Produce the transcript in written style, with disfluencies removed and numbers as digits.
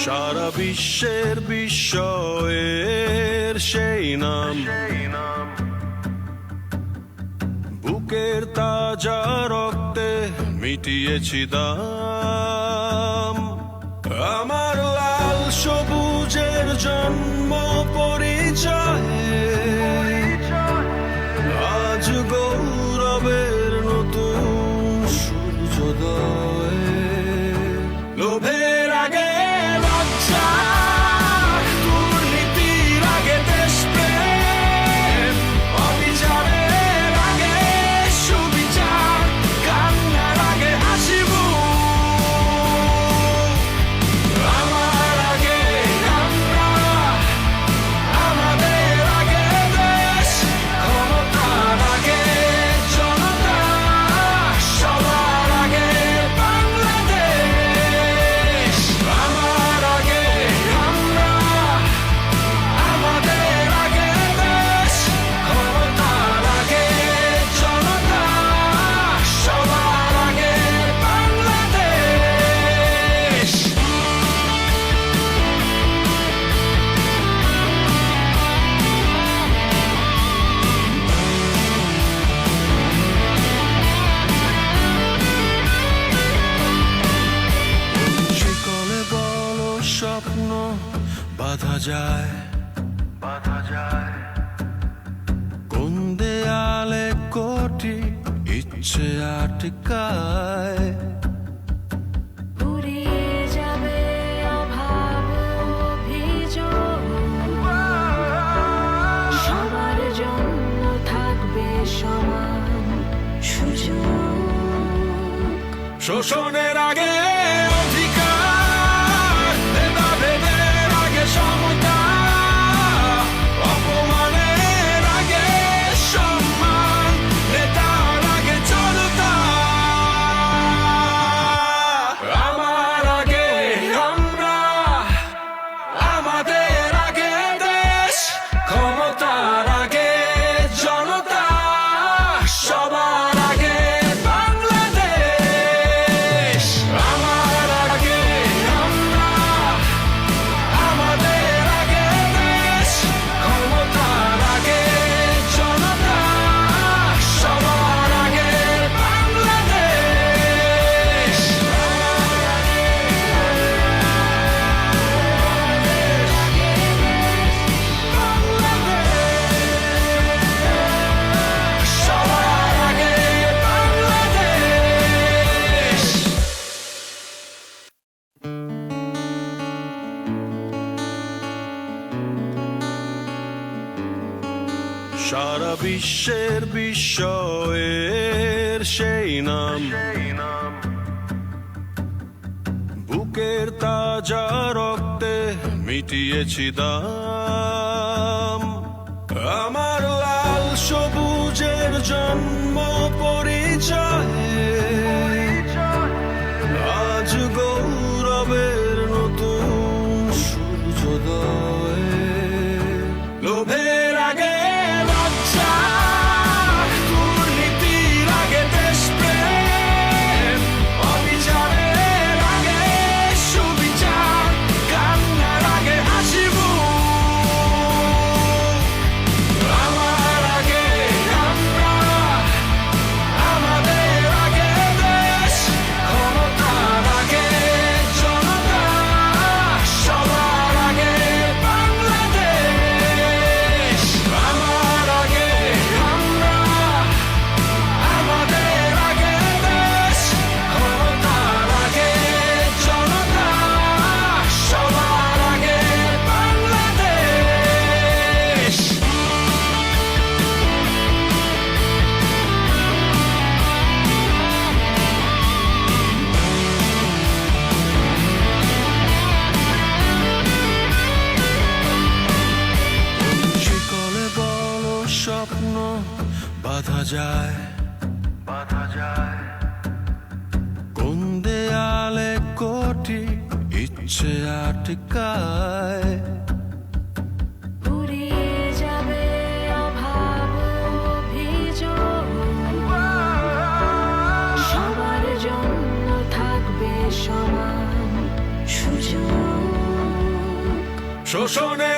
সারা বিশ্বের বিস্ময়ের সেই নাম, বুকের তাজা রক্তে মিটিয়েছি দাম। আমার লাল সবুজের জন্ম পরিচয়ে আজ গৌরবের নতুন সূর্যোদয়। লোভের আগে লজ্জা, দুর্নীতির আগে দেশপ্রেম, অবিচারের আগে সুবিচার, কান্নার আগে হাসি মুখ। আমার আগে আমরা, আমাদের আগে দেশ, ক্ষমতার আগে জনতা, সবার আগে বাংলাদেশ। আমার আগে আমরা, আমাদের আগে দেশ, ক্ষমতার আগে জনতা, সবার আগে বাংলাদেশ। শিকলে বলো স্বপ্ন বাঁধা যায়, কোন দেয়ালে কোটি ইচ্ছে আটকায়। ফুরিয়ে যাবে অভাব অভিযোগ, সবার জন্য থাকবে সমান সুযোগ। শোষণের আগে অধিকার, ভেদাভেদের আগে সমতা, অপমানের আগে সম্মান, নেতার আগে জনতা। আমার আগে আমরা, আমাদের আগে দেশ, ক্ষমতার আগে জনতা, সবার আগে বাংলাদেশ। আমার আগে আমরা, আমাদের আগে দেশ, ক্ষমতার আগে জনতা, সবার আগে বাংলাদেশ। সবার আগে বাংলাদেশ। সারা বিশ্বের বিস্ময়ের সেই নাম, বুকের তাজা রক্তে মিটিয়েছি দাম। আমার লাল সবুজের জন্ম পরিচয়ে আজ গৌরবের নতুন সূর্যোদয়। লোভের আগে লজ্জা, দুর্নীতির আগে দেশপ্রেম, অবিচারের আগে সুবিচার, কান্নার আগে হাসি মুখ। আমার আগে আমরা, আমাদের আগে দেশ, ক্ষমতার আগে জনতা, সবার আগে বাংলাদেশ। আমার আগে আমরা, আমাদের আগে দেশ, ক্ষমতার আগে জনতা, সবার আগে বাংলাদেশ। শিকলে বলো স্বপ্ন বাঁধা যায়, কোন দেয়ালে কোটি ইচ্ছে আটকায়। ফুরিয়ে যাবে অভাব অভিযোগ, সবার জন্য থাকবে সমান সুযোগ। শোষণে